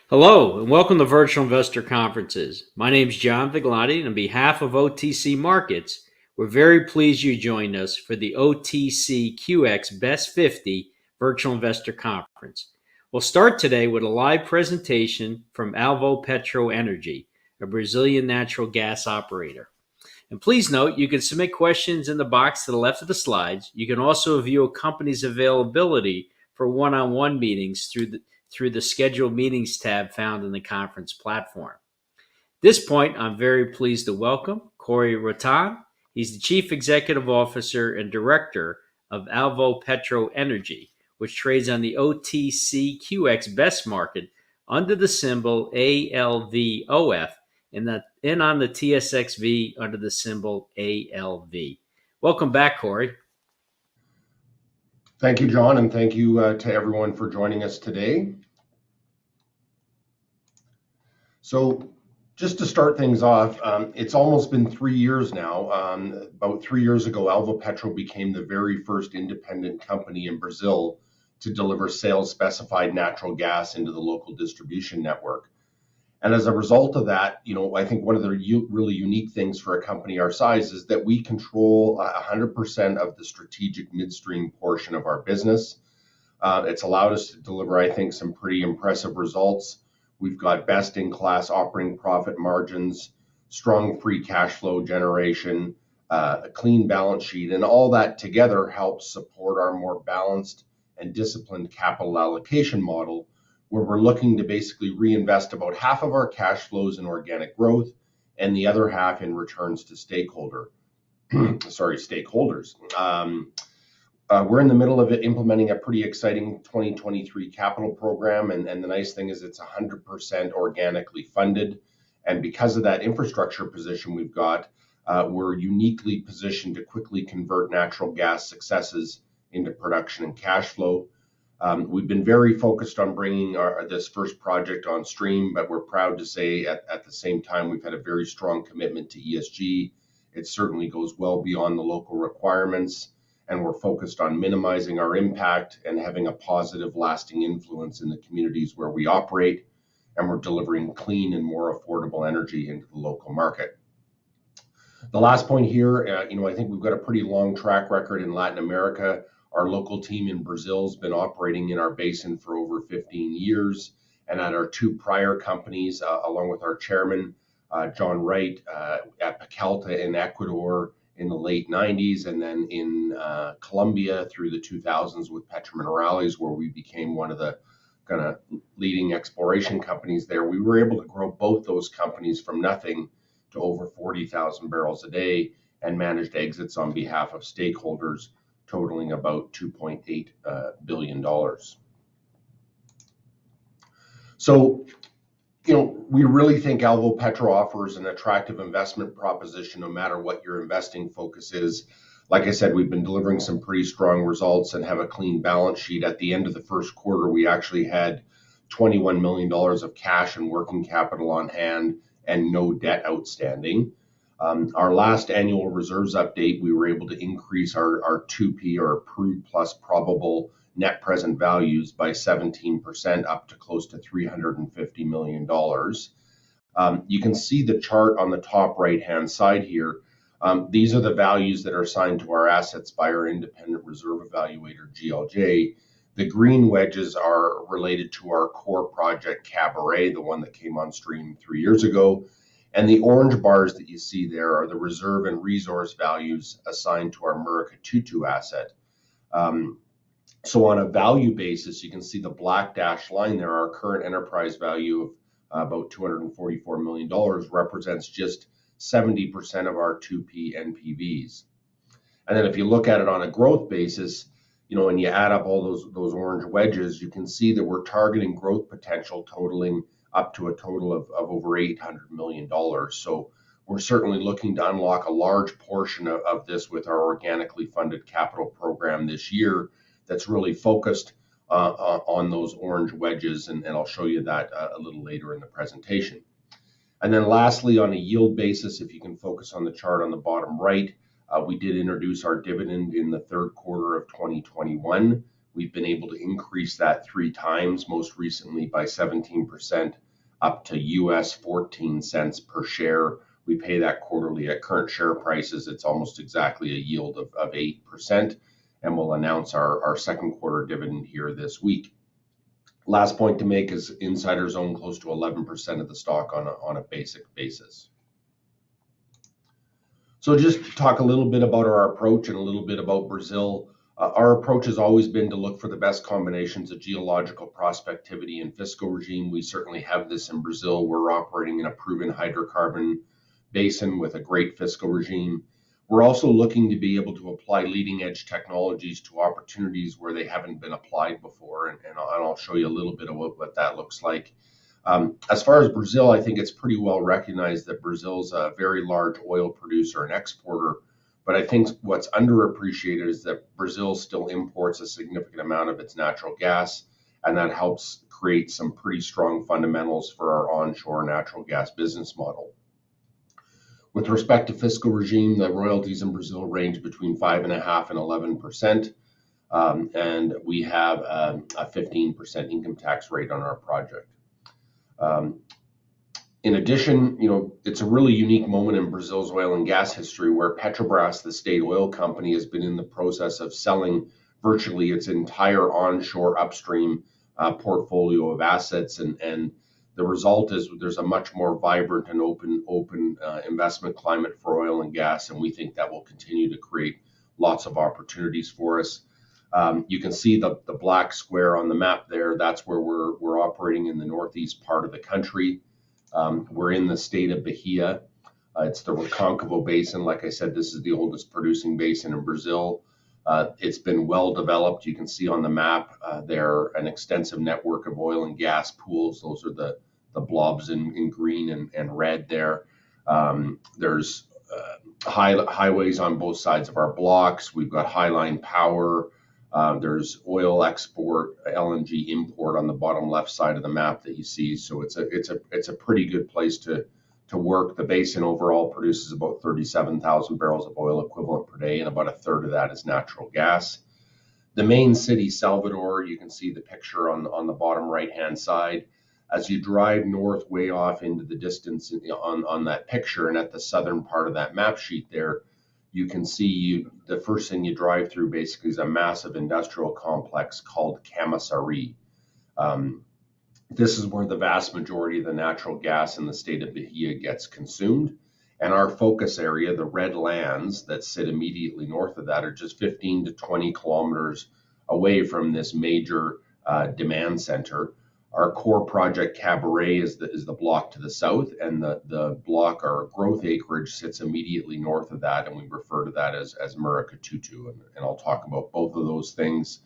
Hello, and welcome to Virtual Investor Conferences. My name is John Viglotti, and on behalf of OTC Markets, we're very pleased you joined us for the OTCQX Best 50 Virtual Investor Conference. We'll start today with a live presentation from Alvopetro Energy, a Brazilian natural gas operator. And please note, you can submit questions in the box to the left of the slides. You can also view a company's availability for one-on-one meetings through the Scheduled Meetings tab found in the conference platform. At this point, I'm very pleased to welcome Corey Rotan. He's the Chief Executive Officer and Director of Alvopetro Energy, which trades on the OTCQX Best Market under the symbol ALVOF and on the TSXV under the symbol ALV. Welcome back, Corey. Thank you, John, and thank you to everyone for joining us today. So just to start things off, it's almost been 3 years now. About 3 years ago, Alvopetro became the very first independent company in Brazil to deliver sales specified natural gas into the local distribution network. And as a result of that, I think one of the really unique things for a company our size is that we control 100% of the strategic midstream portion of our business. It's allowed us to deliver, I think, some pretty impressive results. We've got best-in-class operating profit margins, strong free cash flow generation, a clean balance sheet, and all that together helps support our more balanced and disciplined capital allocation model, where we're looking to basically reinvest about half of our cash flows in organic growth and the other half in returns to stakeholders. We're in the middle of implementing a pretty exciting 2023 capital program, and the nice thing is it's 100% organically funded. And because of that infrastructure position we've got, we're uniquely positioned to quickly convert natural gas successes into production and cash flow. We've been very focused on bringing this first project on stream, but we're proud to say at the same time we've had a very strong commitment to ESG. It certainly goes well beyond the local requirements, and we're focused on minimizing our impact and having a positive, lasting influence in the communities where we operate, and we're delivering clean and more affordable energy into the local market. The last point here, I think we've got a pretty long track record in Latin America. Our local team in Brazil has been operating in our basin for over 15 years, and at our two prior companies, along with our chairman, John Wright, at Pacalta in Ecuador in the late 90s, and then in Colombia through the 2000s with Petrominerales, where we became one of the kind of leading exploration companies there. We were able to grow both those companies from nothing to over 40,000 barrels a day and managed exits on behalf of stakeholders totaling about $2.8 billion. So, we really think Alvopetro offers an attractive investment proposition no matter what your investing focus is. Like I said, we've been delivering some pretty strong results and have a clean balance sheet. At the end of the first quarter, we actually had $21 million of cash and working capital on hand and no debt outstanding. Our last annual reserves update, we were able to increase our 2P or proved plus probable net present values by 17% up to close to $350 million. You can see the chart on the top right-hand side here. These are the values that are assigned to our assets by our independent reserve evaluator, GLJ. The green wedges are related to our core project, Caburé, the one that came on stream 3 years ago. And the orange bars that you see there are the reserve and resource values assigned to our Murucututu asset. So on a value basis, you can see the black dashed line there. Our current enterprise value of about $244 million represents just 70% of our 2P NPVs. And then if you look at it on a growth basis, when you add up all those orange wedges, you can see that we're targeting growth potential totaling up to a total of over $800 million. So we're certainly looking to unlock a large portion of this with our organically funded capital program this year that's really focused on those orange wedges, and I'll show you that a little later in the presentation. And then lastly, on a yield basis, if you can focus on the chart on the bottom right, we did introduce our dividend in the third quarter of 2021. We've been able to increase that 3 times, most recently by 17%, up to US 14 cents per share. We pay that quarterly at current share prices. It's almost exactly a yield of 8%, and we'll announce our second quarter dividend here this week. Last point to make is insiders own close to 11% of the stock on a basic basis. So just to talk a little bit about our approach and a little bit about Brazil. Our approach has always been to look for the best combinations of geological prospectivity and fiscal regime. We certainly have this in Brazil. We're operating in a proven hydrocarbon basin with a great fiscal regime. We're also looking to be able to apply leading edge technologies to opportunities where they haven't been applied before, and I'll show you a little bit of what that looks like. As far as Brazil, I think it's pretty well recognized that Brazil's a very large oil producer and exporter, but I think what's underappreciated is that Brazil still imports a significant amount of its natural gas, and that helps create some pretty strong fundamentals for our onshore natural gas business model. With respect to fiscal regime, the royalties in Brazil range between 5.5% and 11%, and we have a 15% income tax rate on our project. In addition, it's a really unique moment in Brazil's oil and gas history where Petrobras, the state oil company, has been in the process of selling virtually its entire onshore upstream portfolio of assets, and the result is there's a much more vibrant and open investment climate for oil and gas, and we think that will continue to create lots of opportunities for us. You can see the black square on the map there. That's where we're operating in the northeast part of the country. We're in the state of Bahia. It's the Reconcavo Basin. Like I said, this is the oldest producing basin in Brazil. It's been well developed. You can see on the map there an extensive network of oil and gas pools. Those are the blobs in green and red there. There's highways on both sides of our blocks. We've got highline power. There's oil export, LNG import on the bottom left side of the map that you see. So it's a pretty good place to work. The basin overall produces about 37,000 barrels of oil equivalent per day, and about a third of that is natural gas. The main city, Salvador, you can see the picture on the bottom right-hand side. As you drive north way off into the distance on that picture, and at the southern part of that map sheet there, you can see the first thing you drive through basically is a massive industrial complex called Camaçari. This is where the vast majority of the natural gas in the state of Bahia gets consumed. And our focus area, the red lands that sit immediately north of that, are just 15 to 20 kilometers away from this major demand center. Our core project, Caburé, is the block to the south, and the block, our growth acreage, sits immediately north of that, and we refer to that as Murucututu, and I'll talk about both of those things.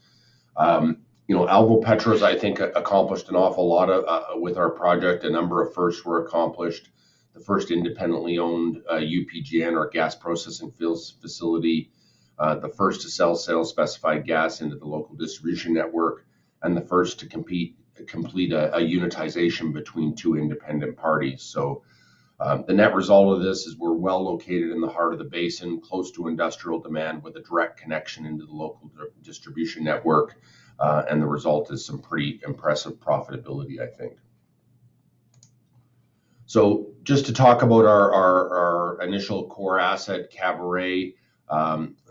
Alvopetro, I think, accomplished an awful lot with our project. A number of firsts were accomplished. The first independently owned UPGN, or gas processing facility, the first to sell sales specified gas into the local distribution network, and the first to complete a unitization between two independent parties. So the net result of this is we're well located in the heart of the basin, close to industrial demand, with a direct connection into the local distribution network, and the result is some pretty impressive profitability, I think. So just to talk about our initial core asset, Caburé,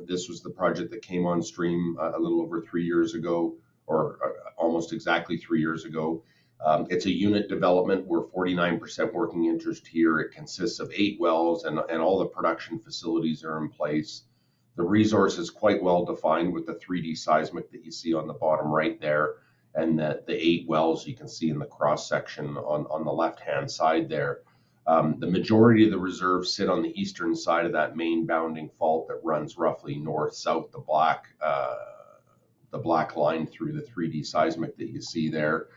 this was the project that came on stream a little over 3 years ago, or almost exactly 3 years ago. It's a unit development. We're 49% working interest here. It consists of 8 wells, and all the production facilities are in place. The resource is quite well defined with the 3D seismic that you see on the bottom right there, and the 8 wells you can see in the cross section on the left-hand side there. The majority of the reserves sit on the eastern side of that main bounding fault that runs roughly north-south, the black line through the 3D seismic that you see there.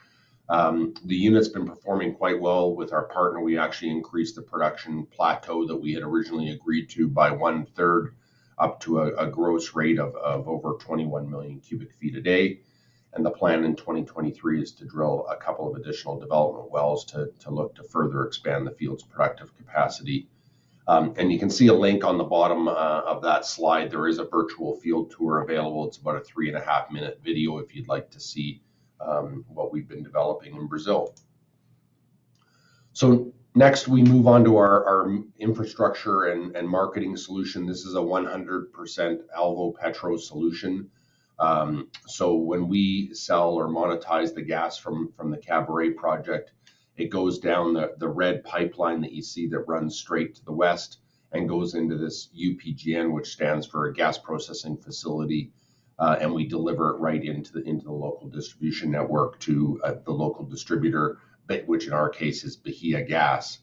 The unit's been performing quite well with our partner. We actually increased the production plateau that we had originally agreed to by 1/3, up to a gross rate of over 21 million cubic feet a day. And the plan in 2023 is to drill a couple of additional development wells to look to further expand the field's productive capacity. And you can see a link on the bottom of that slide. There is a virtual field tour available. It's about a 3.5-minute video if you'd like to see what we've been developing in Brazil. So next we move on to our infrastructure and marketing solution. This is a 100% Alvopetro solution. So when we sell or monetize the gas from the Caburé project, it goes down the red pipeline that you see that runs straight to the west and goes into this UPGN, which stands for a gas processing facility, and we deliver it right into the local distribution network to the local distributor, which in our case is Bahia Gas.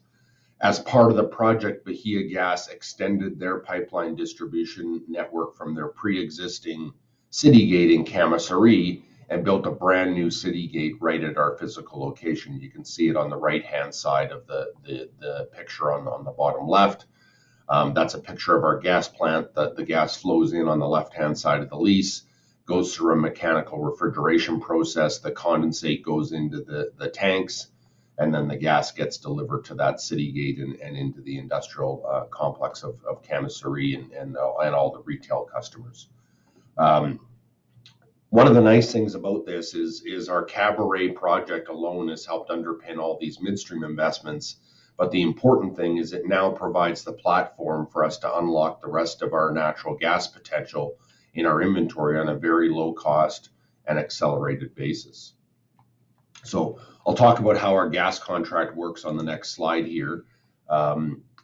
As part of the project, Bahia Gas extended their pipeline distribution network from their pre-existing city gate in Camaçari and built a brand new city gate right at our physical location. You can see it on the right-hand side of the picture on the bottom left. That's a picture of our gas plant. The gas flows in on the left-hand side of the lease, goes through a mechanical refrigeration process. The condensate goes into the tanks, and then the gas gets delivered to that city gate and into the industrial complex of Camaçari and all the retail customers. One of the nice things about this is our Caburé project alone has helped underpin all these midstream investments. But the important thing is it now provides the platform for us to unlock the rest of our natural gas potential in our inventory on a very low cost and accelerated basis. So I'll talk about how our gas contract works on the next slide here.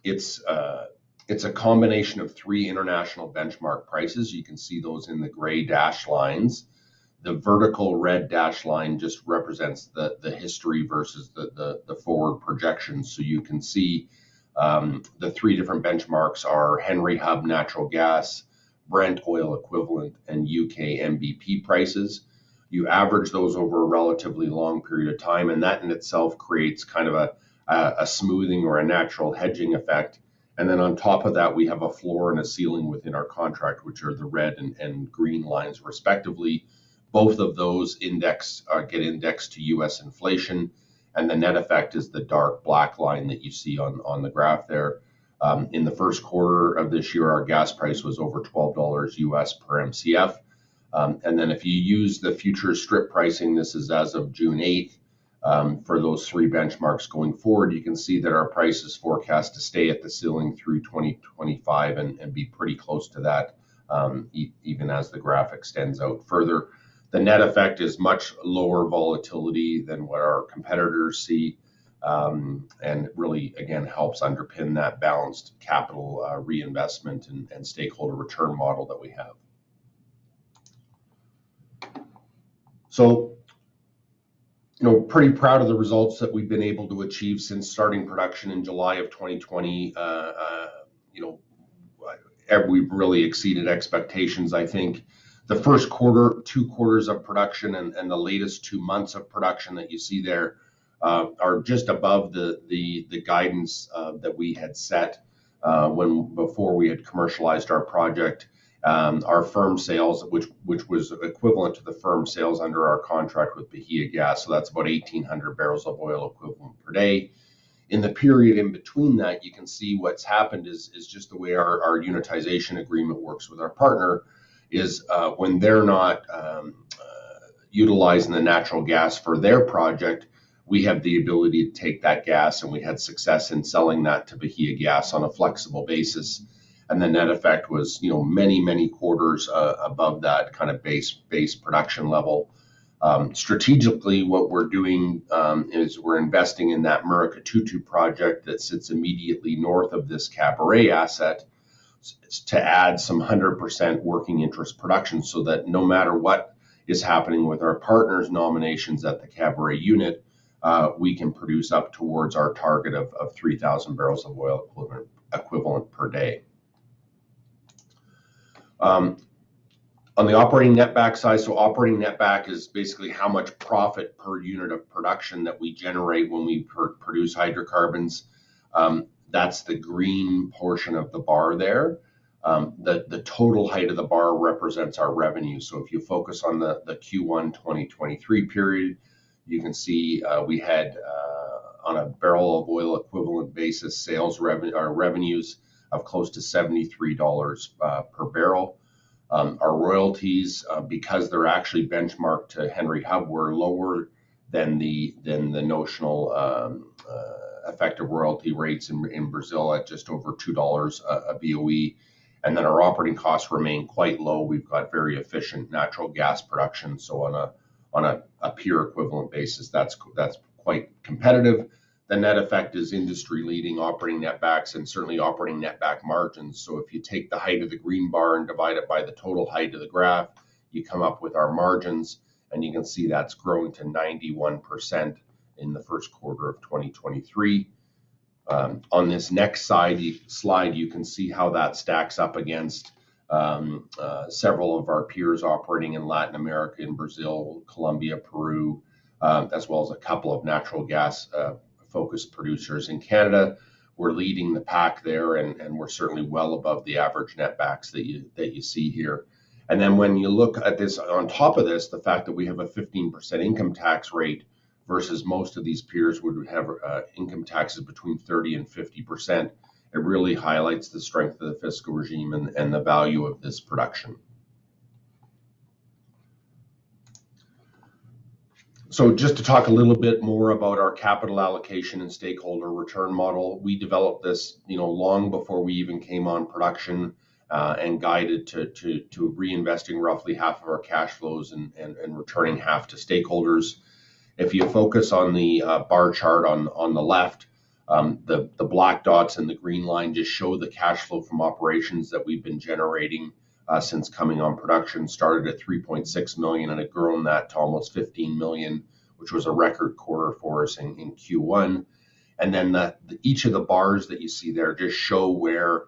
It's a combination of 3 international benchmark prices. You can see those in the gray dash lines. The vertical red dash line just represents the history versus the forward projections. So you can see the 3 different benchmarks are Henry Hub natural gas, Brent oil equivalent, and UK MBP prices. You average those over a relatively long period of time, and that in itself creates kind of a smoothing or a natural hedging effect. And then on top of that, we have a floor and a ceiling within our contract, which are the red and green lines respectively. Both of those get indexed to US inflation, and the net effect is the dark black line that you see on the graph there. In the first quarter of this year, our gas price was over $12 US per MCF. And then if you use the future strip pricing, this is as of June 8th, for those 3 benchmarks going forward, you can see that our price is forecast to stay at the ceiling through 2025 and be pretty close to that, even as the graph extends out further. The net effect is much lower volatility than what our competitors see, and really, again, helps underpin that balanced capital reinvestment and stakeholder return model that we have. So, pretty proud of the results that we've been able to achieve since starting production in July of 2020. We've really exceeded expectations. I think the first quarter, 2 quarters of production and the latest 2 months of production that you see there are just above the guidance that we had set before we had commercialized our project. Our firm sales, which was equivalent to the firm sales under our contract with Bahia Gas, so that's about 1,800 barrels of oil equivalent per day. In the period in between that, you can see what's happened is just the way our unitization agreement works with our partner is when they're not utilizing the natural gas for their project, we have the ability to take that gas, and we had success in selling that to Bahia Gas on a flexible basis. And the net effect was, many quarters above that kind of base production level. Strategically, what we're doing is we're investing in that Murucututu project that sits immediately north of this Caburé asset to add some 100% working interest production so that no matter what is happening with our partners' nominations at the Caburé unit, we can produce up towards our target of 3,000 barrels of oil equivalent per day. On the operating netback side, so operating netback is basically how much profit per unit of production that we generate when we produce hydrocarbons. That's the green portion of the bar there. The total height of the bar represents our revenue. So if you focus on the Q1 2023 period, you can see we had on a barrel of oil equivalent basis sales revenue, our revenues of close to $73 per barrel. Our royalties, because they're actually benchmarked to Henry Hub, were lower than the notional effective royalty rates in Brazil at just over $2 a BOE. And then our operating costs remain quite low. We've got very efficient natural gas production. So on a peer equivalent basis, that's quite competitive. The net effect is industry leading operating netbacks and certainly operating netback margins. So if you take the height of the green bar and divide it by the total height of the graph, you come up with our margins, and you can see that's grown to 91% in the first quarter of 2023. On this next slide, you can see how that stacks up against several of our peers operating in Latin America, in Brazil, Colombia, Peru, as well as a couple of natural gas focused producers in Canada. We're leading the pack there, and we're certainly well above the average netbacks that you see here. And then when you look at this, on top of this, the fact that we have a 15% income tax rate versus most of these peers would have income taxes between 30 and 50%, it really highlights the strength of the fiscal regime and the value of this production. So just to talk a little bit more about our capital allocation and stakeholder return model, we developed this, long before we even came on production, and guided to reinvesting roughly half of our cash flows and returning half to stakeholders. If you focus on the bar chart on the left, the black dots and the green line just show the cash flow from operations that we've been generating since coming on production. Started at 3.6 million and had grown that to almost 15 million, which was a record quarter for us in Q1. And then each of the bars that you see there just show where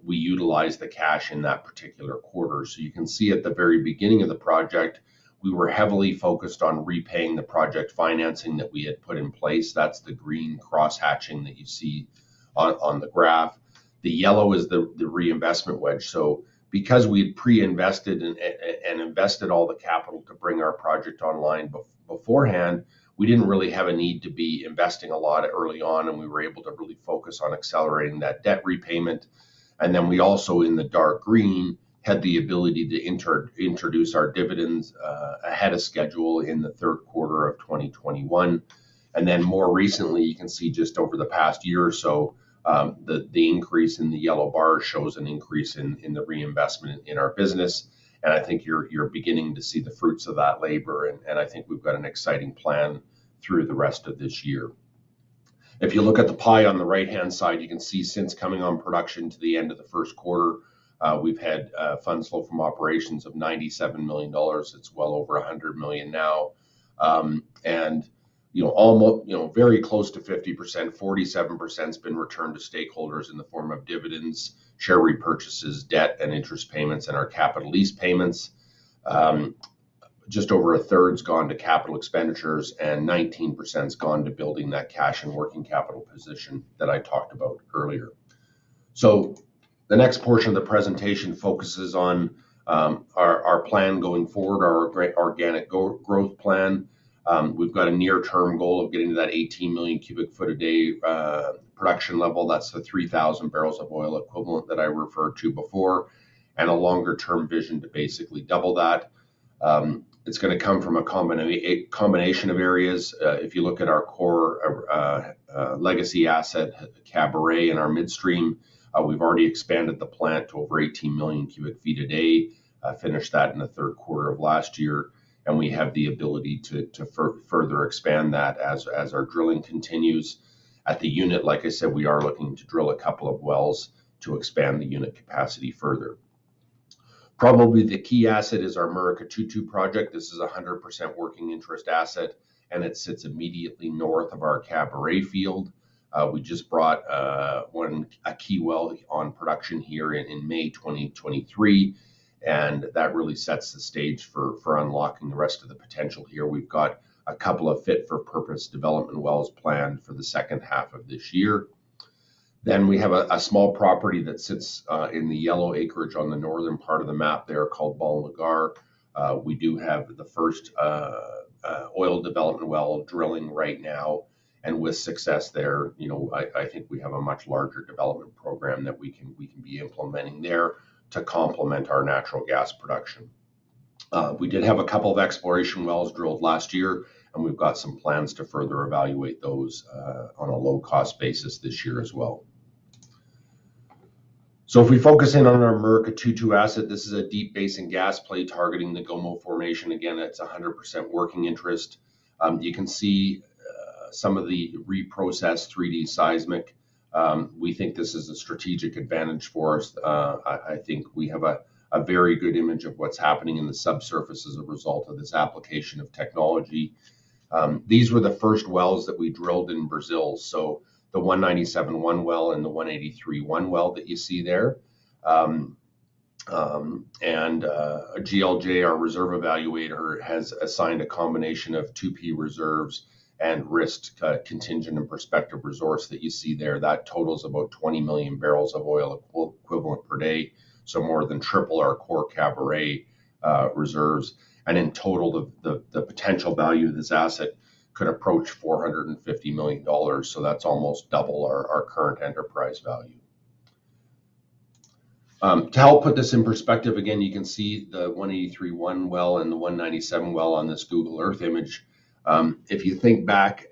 we utilize the cash in that particular quarter. So you can see at the very beginning of the project, we were heavily focused on repaying the project financing that we had put in place. That's the green cross hatching that you see on the graph. The yellow is the reinvestment wedge. So because we had pre-invested and invested all the capital to bring our project online beforehand, we didn't really have a need to be investing a lot early on, and we were able to really focus on accelerating that debt repayment. And then we also, in the dark green, had the ability to introduce our dividends ahead of schedule in the third quarter of 2021. And then more recently, you can see just over the past year or so, the increase in the yellow bar shows an increase in the reinvestment in our business. And I think you're beginning to see the fruits of that labor. And I think we've got an exciting plan through the rest of this year. If you look at the pie on the right-hand side, you can see since coming on production to the end of the first quarter, we've had funds flow from operations of $97 million. It's well over $100 million now. And almost, very close to 50%, 47% has been returned to stakeholders in the form of dividends, share repurchases, debt and interest payments, and our capital lease payments. Just over a third's gone to capital expenditures, and 19% has gone to building that cash and working capital position that I talked about earlier. So the next portion of the presentation focuses on our plan going forward, our organic growth plan. We've got a near-term goal of getting to that 18 million cubic foot a day production level. That's the 3,000 barrels of oil equivalent that I referred to before, and a longer-term vision to basically double that. It's going to come from a combination of areas. If you look at our core legacy asset, Caburé, and our midstream, we've already expanded the plant to over 18 million cubic feet a day, finished that in the third quarter of last year. And we have the ability to further expand that as our drilling continues. At the unit, like I said, we are looking to drill a couple of wells to expand the unit capacity further. Probably the key asset is our Murucututu project. This is a 100% working interest asset, and it sits immediately north of our Caburé field. We just brought a key well on production here in May 2023. And that really sets the stage for unlocking the rest of the potential here. We've got a couple of fit-for-purpose development wells planned for the second half of this year. Then we have a small property that sits in the yellow acreage on the northern part of the map there called Bon Lagar. We do have the first oil development well drilling right now. And with success there, I think we have a much larger development program that we can be implementing there to complement our natural gas production. We did have a couple of exploration wells drilled last year, and we've got some plans to further evaluate those on a low-cost basis this year as well. So if we focus in on our Murucututu asset, this is a deep basin gas play targeting the Gomo formation. Again, it's 100% working interest. You can see some of the reprocessed 3D seismic. We think this is a strategic advantage for us. I think we have a very good image of what's happening in the subsurface as a result of this application of technology. These were the first wells that we drilled in Brazil. So the 197-1 well and the 183-1 well that you see there. And GLJ, our reserve evaluator, has assigned a combination of 2P reserves and risked contingent and prospective resource that you see there. That totals about 20 million barrels of oil equivalent per day, so more than triple our core Caburé reserves. And in total, the potential value of this asset could approach $450 million. So that's almost double our current enterprise value. To help put this in perspective, again, you can see the 183-1 well and the 197 well on this Google Earth image. If you think back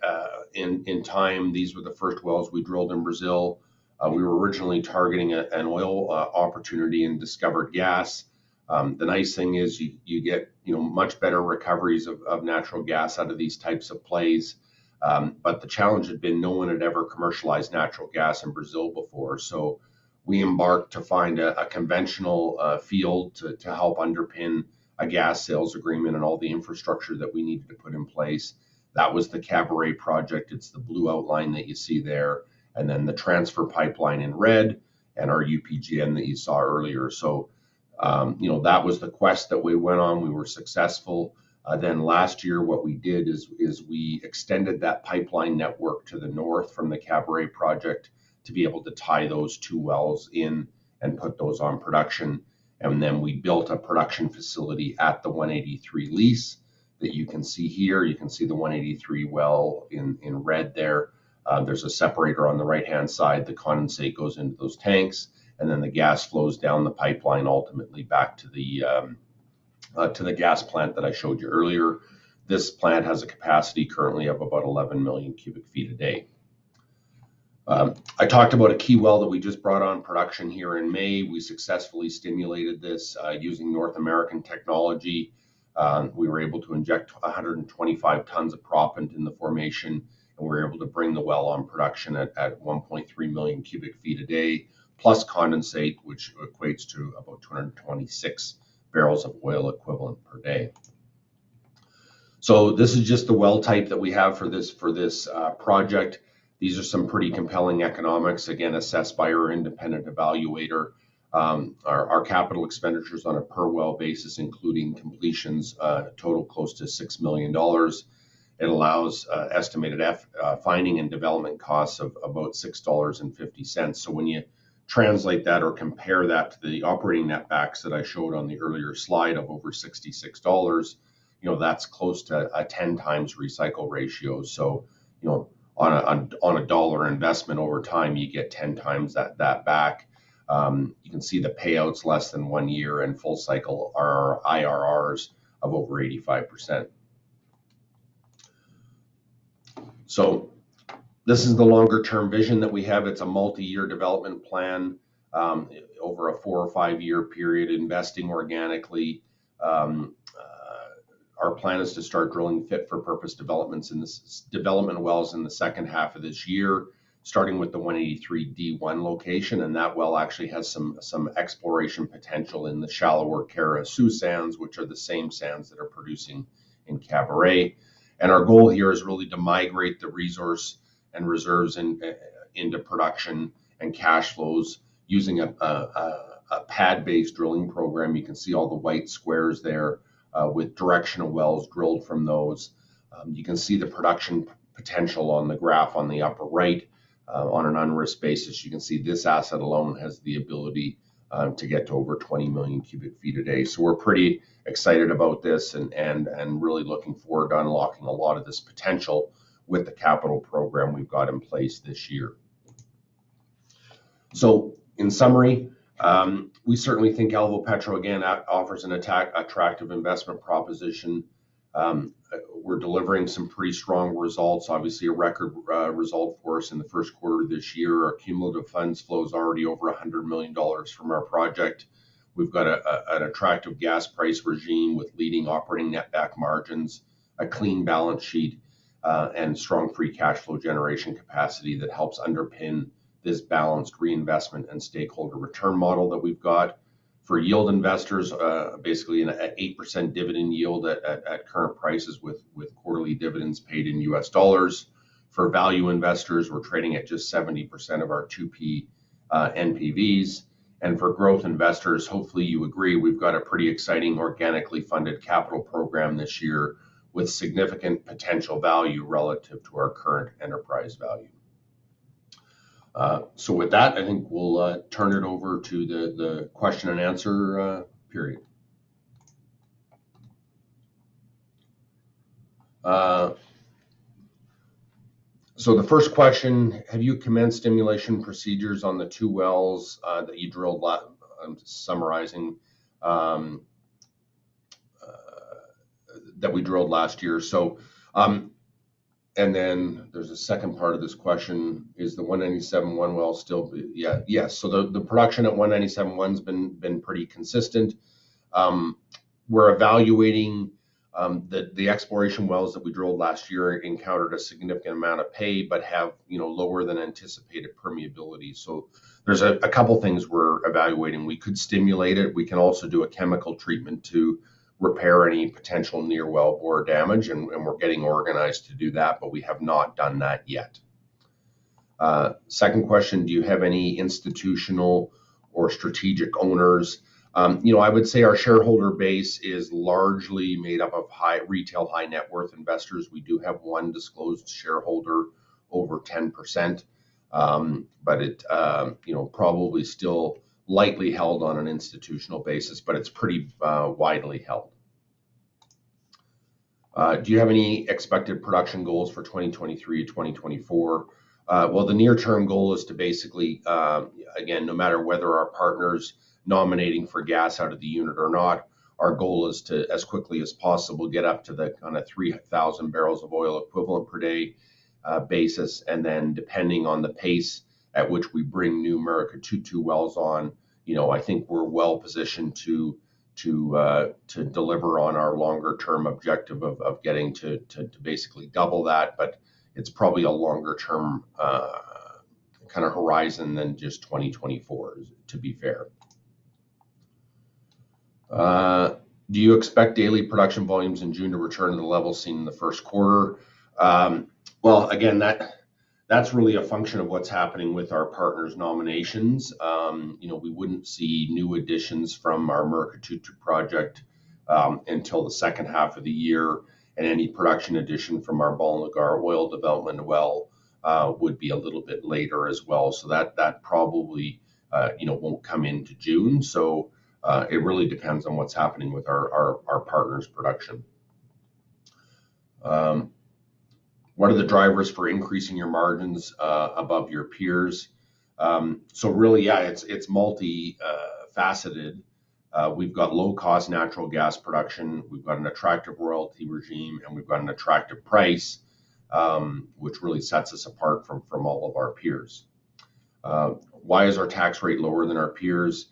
in time, these were the first wells we drilled in Brazil. We were originally targeting an oil opportunity and discovered gas. The nice thing is you get much better recoveries of natural gas out of these types of plays. But the challenge had been no one had ever commercialized natural gas in Brazil before. So we embarked to find a conventional field to help underpin a gas sales agreement and all the infrastructure that we needed to put in place. That was the Caburé project. It's the blue outline that you see there. And then the transfer pipeline in red and our UPGN that you saw earlier. So, that was the quest that we went on. We were successful. Then last year, what we did is we extended that pipeline network to the north from the Caburé project to be able to tie those two wells in and put those on production. And then we built a production facility at the 183 lease that you can see here. You can see the 183 well in red there. There's a separator on the right-hand side. The condensate goes into those tanks, and then the gas flows down the pipeline ultimately back to the gas plant that I showed you earlier. This plant has a capacity currently of about 11 million cubic feet a day. I talked about a key well that we just brought on production here in May. We successfully stimulated this using North American technology. We were able to inject 125 tons of proppant in the formation, and we were able to bring the well on production at 1.3 million cubic feet a day, plus condensate, which equates to about 226 barrels of oil equivalent per day. So this is just the well type that we have for this project. These are some pretty compelling economics, again, assessed by our independent evaluator. Our capital expenditures on a per well basis, including completions, total close to $6 million. It allows estimated finding and development costs of about $6.50. So when you translate that or compare that to the operating netbacks that I showed on the earlier slide of over $66, that's close to a 10 times recycle ratio. So, on a dollar investment over time, you get 10 times that back. You can see the payouts less than 1 year and full cycle are IRRs of over 85%. So this is the longer term vision that we have. It's a multi-year development plan over a 4 or 5 year period, investing organically. Our plan is to start drilling fit for purpose development wells in the second half of this year, starting with the 183 D1 location. And that well actually has some exploration potential in the shallower Caraçu sands, which are the same sands that are producing in Caburé. And our goal here is really to migrate the resource and reserves into production and cash flows using a pad-based drilling program. You can see all the white squares there with directional wells drilled from those. You can see the production potential on the graph on the upper right. On an unrisked basis, you can see this asset alone has the ability to get to over 20 million cubic feet a day. So we're pretty excited about this and really looking forward to unlocking a lot of this potential with the capital program we've got in place this year. So in summary, we certainly think Alvopetro again offers an attractive investment proposition. We're delivering some pretty strong results, obviously a record result for us in the first quarter of this year. Our cumulative funds flow is already over $100 million from our project. We've got an attractive gas price regime with leading operating netback margins, a clean balance sheet, and strong free cash flow generation capacity that helps underpin this balanced reinvestment and stakeholder return model that we've got. For yield investors, basically an 8% dividend yield at current prices with quarterly dividends paid in US dollars. For value investors, we're trading at just 70% of our 2P NPVs. And for growth investors, hopefully you agree, we've got a pretty exciting organically funded capital program this year with significant potential value relative to our current enterprise value. So with that, I think we'll turn it over to the question and answer period. So the first question, have you commenced stimulation procedures on the 2 wells that you drilled, I'm summarizing, that we drilled last year? So, and then there's a second part of this question, is the 197-1 well still, yes. So the production at 197-1's been pretty consistent. We're evaluating the exploration wells that we drilled last year encountered a significant amount of pay, but have lower than anticipated permeability. So there's a couple things we're evaluating. We could stimulate it. We can also do a chemical treatment to repair any potential near wellbore damage, and we're getting organized to do that, but we have not done that yet. Second question, do you have any institutional or strategic owners? I would say our shareholder base is largely made up of retail high net worth investors. We do have one disclosed shareholder over 10%, but it probably still lightly held on an institutional basis, but it's pretty widely held. Do you have any expected production goals for 2023, 2024? Well, the near-term goal is to basically, again, no matter whether our partners nominating for gas out of the unit or not, our goal is to, as quickly as possible, get up to the kind of 3,000 barrels of oil equivalent per day basis, and then depending on the pace at which we bring new Murucututu wells on, I think we're well positioned to deliver on our longer term objective of getting to basically double that, but it's probably a longer term kind of horizon than just 2024, to be fair. Do you expect daily production volumes in June to return to the levels seen in the first quarter? Well, again, that's really a function of what's happening with our partners' nominations. We wouldn't see new additions from our Murucututu project until the second half of the year, and any production addition from our Bom Lugar oil development well would be a little bit later as well. So that probably won't come into June. So it really depends on what's happening with our partners' production. What are the drivers for increasing your margins above your peers? So really, yeah, it's multi-faceted. We've got low-cost natural gas production, we've got an attractive royalty regime, and we've got an attractive price, which really sets us apart from all of our peers. Why is our tax rate lower than our peers?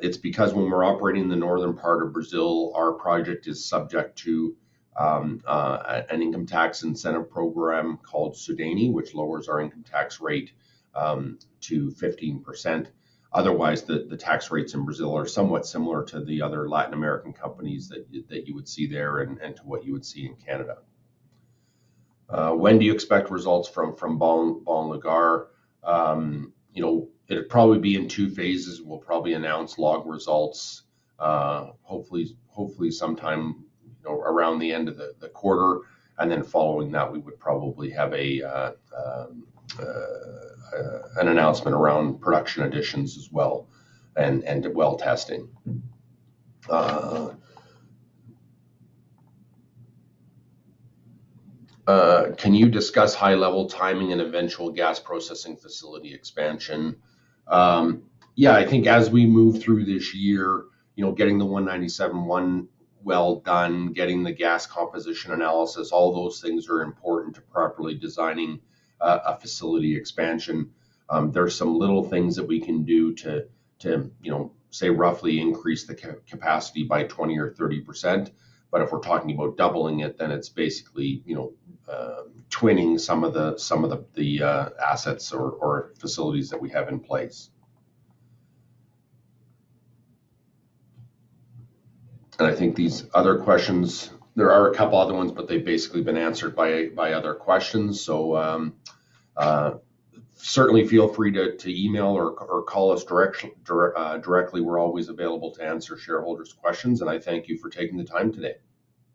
It's because when we're operating in the northern part of Brazil, our project is subject to an income tax incentive program called Sudene, which lowers our income tax rate to 15%. Otherwise, the tax rates in Brazil are somewhat similar to the other Latin American companies that you would see there and to what you would see in Canada. When do you expect results from Bom Lugar? It'd probably be in 2 phases. We'll probably announce log results, hopefully sometime around the end of the quarter, and then following that, we would probably have an announcement around production additions as well, and well testing. Can you discuss high-level timing and eventual gas processing facility expansion? Yeah, I think as we move through this year, getting the 197-1 well done, getting the gas composition analysis, all those things are important to properly designing a facility expansion. There's some little things that we can do to say roughly increase the capacity by 20 or 30%. But if we're talking about doubling it, then it's basically twinning some of the assets or facilities that we have in place. And I think these other questions, there are a couple other ones, but they've basically been answered by other questions. So certainly feel free to email or call us directly. We're always available to answer shareholders' questions. And I thank you for taking the time today.